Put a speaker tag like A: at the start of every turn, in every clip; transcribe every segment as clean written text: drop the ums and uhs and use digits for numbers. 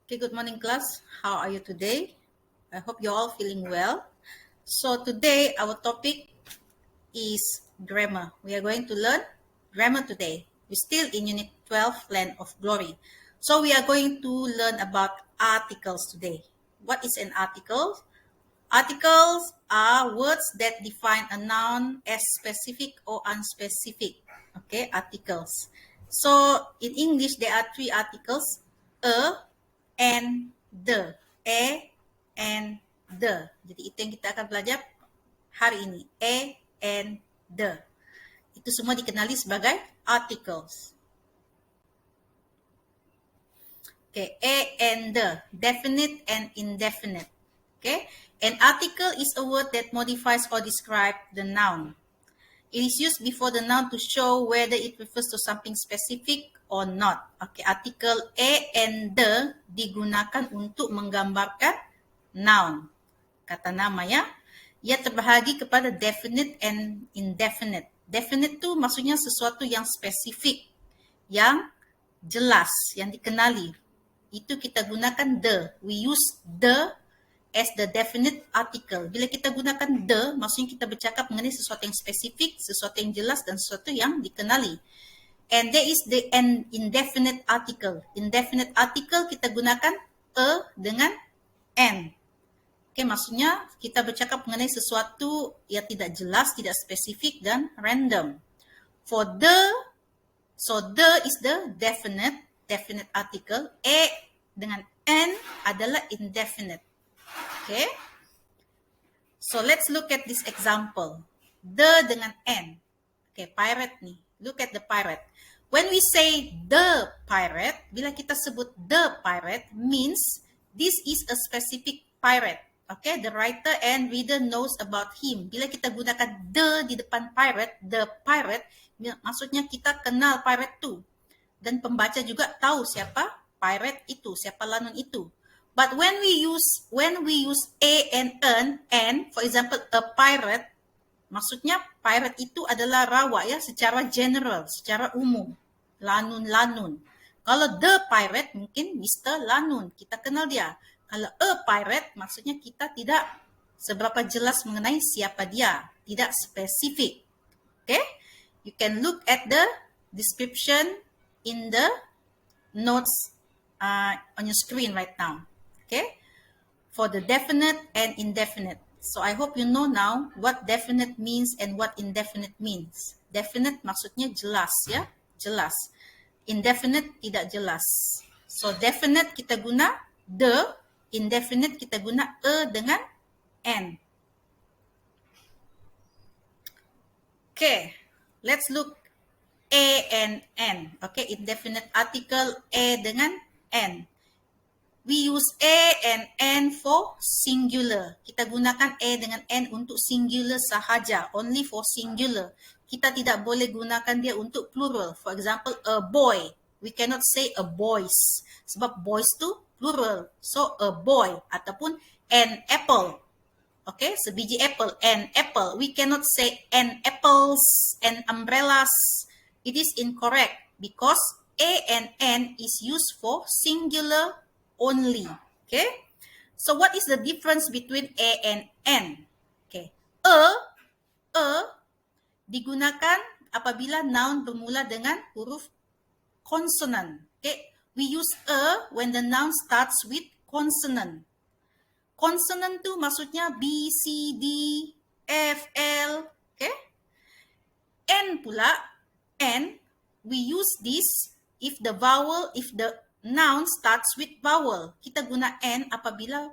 A: Okay, good morning class. How are you today? I hope you're all feeling well. So today our topic is grammar. We are going to learn grammar today. We're still in Unit 12, Land of Glory. So we are going to learn about articles today. What is an article? Articles are words that define a noun as specific or unspecific. Okay, articles. So in English there are three articles: a, and, the. A, and, the. Jadi itu yang kita akan belajar hari ini. A, and, the. Itu semua dikenali sebagai articles. Okay, A and the, definite and indefinite. Okay, an article is a word that modifies or describes the noun. It is used before the noun to show whether it refers to something specific or not. Okay, artikel a and the digunakan untuk menggambarkan noun. Kata nama ya. Ia terbahagi kepada definite and indefinite. Definite tu maksudnya sesuatu yang spesifik, yang jelas, yang dikenali. Itu kita gunakan the. We use the as the definite article. Bila kita gunakan the, maksudnya kita bercakap mengenai sesuatu yang spesifik, sesuatu yang jelas, dan sesuatu yang dikenali. And there is the an indefinite article. Indefinite article kita gunakan a dengan an. Okay, maksudnya kita bercakap mengenai sesuatu yang tidak jelas, tidak spesifik, dan random. For the, so the is the definite article. A dengan an adalah indefinite. Okay, so let's look at this example. The dengan an. Okay, pirate nih. Look at the pirate. When we say the pirate, bila kita sebut the pirate, means this is a specific pirate. Okay, the writer and reader knows about him. Bila kita gunakan the di depan pirate, the pirate, maksudnya kita kenal pirate tu. Dan pembaca juga tahu siapa pirate itu, siapa lanun itu. But when we use a and an, for example, a pirate, maksudnya pirate itu adalah rawa ya, secara general, secara umum. Lanun. Kalau the pirate mungkin Mr. Lanun, kita kenal dia. Kalau a pirate maksudnya kita tidak seberapa jelas mengenai siapa dia, tidak spesifik. Okay? You can look at the description in the notes on your screen right now. Okay, for the definite and indefinite. So I hope you know now what definite means and what indefinite means. Definite maksudnya jelas ya, jelas. Indefinite tidak jelas. So definite kita guna the, indefinite kita guna a dengan an. Okay, let's look a and n. Okay, indefinite article a dengan n. We use a and n for singular. Kita gunakan a dengan n untuk singular sahaja, only for singular. Kita tidak boleh gunakan dia untuk plural. For example, a boy. We cannot say a boys. Sebab boys tu plural. So, a boy. Ataupun an apple. Okay, sebiji apple, an apple. We cannot say an apples, an umbrellas. It is incorrect because a and n is used for singular only. Okay, so what is the difference between a and n? Okay, a digunakan apabila noun bermula dengan huruf consonant. Okay, we use a when the noun starts with consonant. Consonant tu maksudnya B, C, D, F, L. Okay, n pula, n we use this if the noun starts with vowel. Kita guna n apabila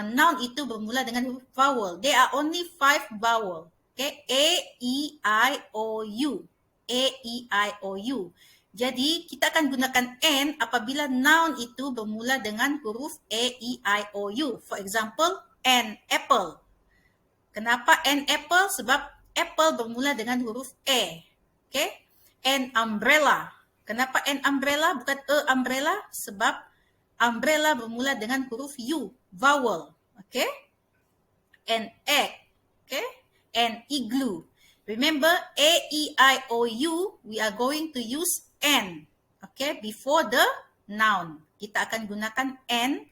A: noun itu bermula dengan huruf vowel. There are only 5 vowel. Okay, A, E, I, O, U. A, E, I, O, U. Jadi kita akan gunakan n apabila noun itu bermula dengan huruf A, E, I, O, U. For example, an apple. Kenapa an apple? Sebab apple bermula dengan huruf A. Okay, an umbrella. Kenapa an umbrella bukan a umbrella? Sebab umbrella bermula dengan huruf U, vowel. Okay? An egg. Okay? An igloo. Remember, A, E, I, O, U, we are going to use N. Okay? Before the noun. kita akan gunakan N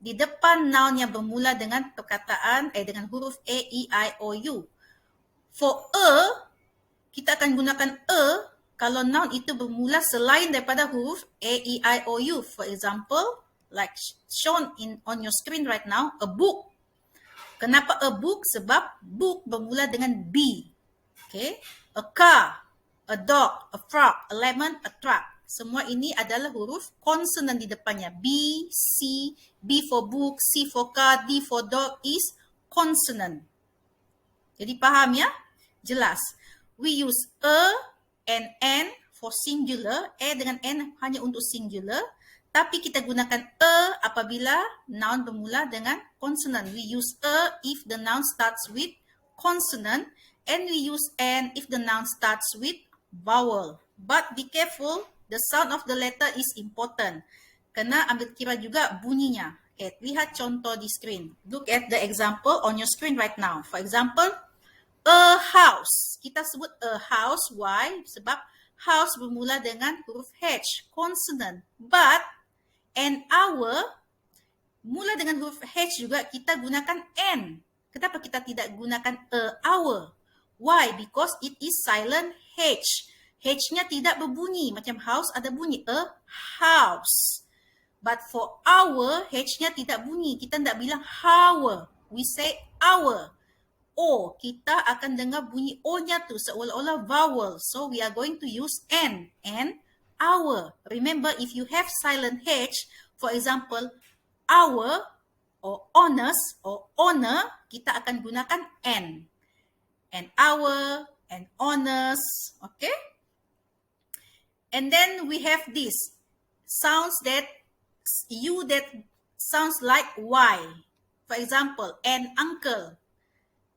A: di depan noun yang bermula dengan perkataan dengan huruf A, E, I, O, U. For kita akan gunakan kalau noun itu bermula selain daripada huruf A, E, I, O, U. For example, like shown on your screen right now, a book. Kenapa a book? Sebab book bermula dengan B. Okay? A car, a dog, a frog, a lemon, a truck. Semua ini adalah huruf konsonan di depannya. B, C, B for book, C for car, D for dog is consonant. Jadi faham ya? Jelas. We use and N for singular. Dengan N hanya untuk singular. Tapi kita gunakan apabila noun bermula dengan consonant. We use if the noun starts with consonant. And we use N if the noun starts with vowel. But be careful, the sound of the letter is important. Kena ambil kira juga bunyinya. Okay, lihat contoh di screen. Look at the example on your screen right now. For example, a house. Kita sebut a house. Why? Sebab house bermula dengan huruf H, consonant. But an hour, mula dengan huruf H juga, kita gunakan N. Kenapa kita tidak gunakan a hour? Why? Because it is silent H. H-nya tidak berbunyi. Macam house ada bunyi. A house. But for hour, H-nya tidak bunyi. Kita tidak bilang hour. We say hour. O, kita akan dengar bunyi O-nya tu seolah-olah vowel. So, we are going to use N. And hour. Remember, if you have silent H, for example, hour or honest or honor, kita akan gunakan N. And hour, and honest, okay? And then we have this, sounds that sounds like Y. For example, an uncle.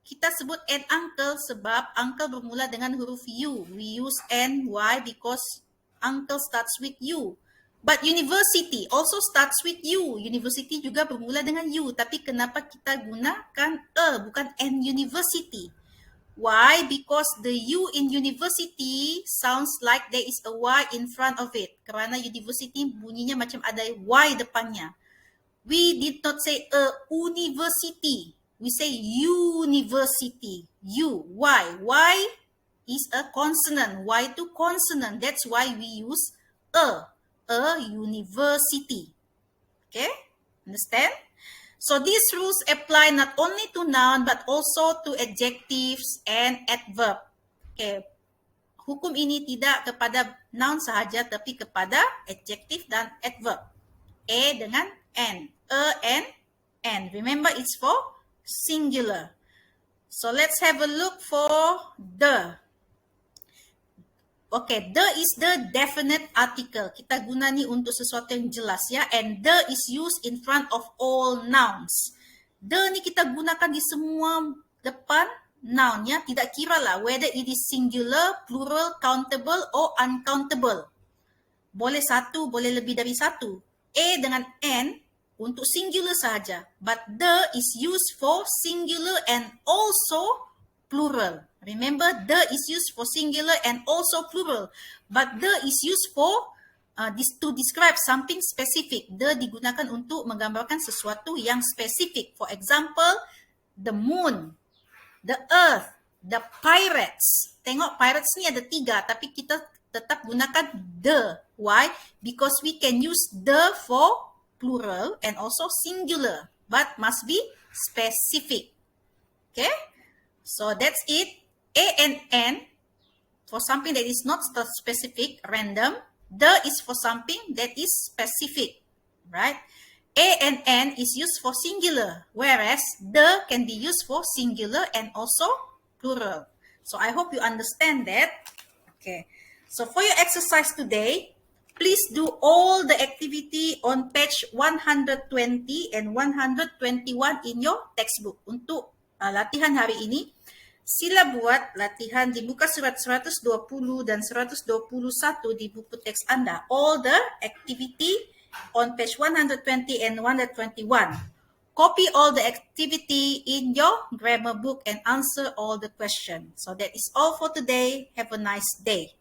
A: Kita sebut an uncle sebab uncle bermula dengan huruf U. We use N, Y because uncle starts with U. But university also starts with U. University juga bermula dengan U. Tapi kenapa kita gunakan bukan N university? Why? Because the U in university sounds like there is a Y in front of it. Kerana university bunyinya macam ada Y depannya. We did not say a university. We say university. U. Why? Y is a consonant. Y to consonant. That's why we use a university. Okay? Understand? So these rules apply not only to noun but also to adjectives and adverb. Okay. Hukum ini tidak kepada noun sahaja tapi kepada adjective dan adverb. A dengan N. A and N. Remember it's for singular. So let's have a look for the. Okay, the is the definite article. Kita guna ni untuk sesuatu yang jelas ya. And the is used in front of all nouns. The ni kita gunakan di semua depan noun ya. Tidak kira lah whether it is singular, plural, countable or uncountable. Boleh satu, boleh lebih dari satu. A dengan N untuk singular sahaja. But the is used for singular and also plural. Remember, the is used for singular and also plural. But the is used for to describe something specific. The digunakan untuk menggambarkan sesuatu yang spesifik. For example, the moon, the earth, the pirates. Tengok, pirates ni ada 3, tapi kita tetap gunakan the. Why? Because we can use the for plural and also singular. But must be specific. Okay? So that's it. A and N for something that is not specific, random. The is for something that is specific, right? A and N is used for singular, whereas the can be used for singular and also plural. So I hope you understand that. Okay. So for your exercise today, please do all the activity on page 120 and 121 in your textbook. Untuk latihan hari ini, sila buat latihan di muka surat 120 dan 121 di buku teks Anda. All the activity on page 120 and 121. Copy all the activity in your grammar book and answer all the questions. So that is all for today. Have a nice day.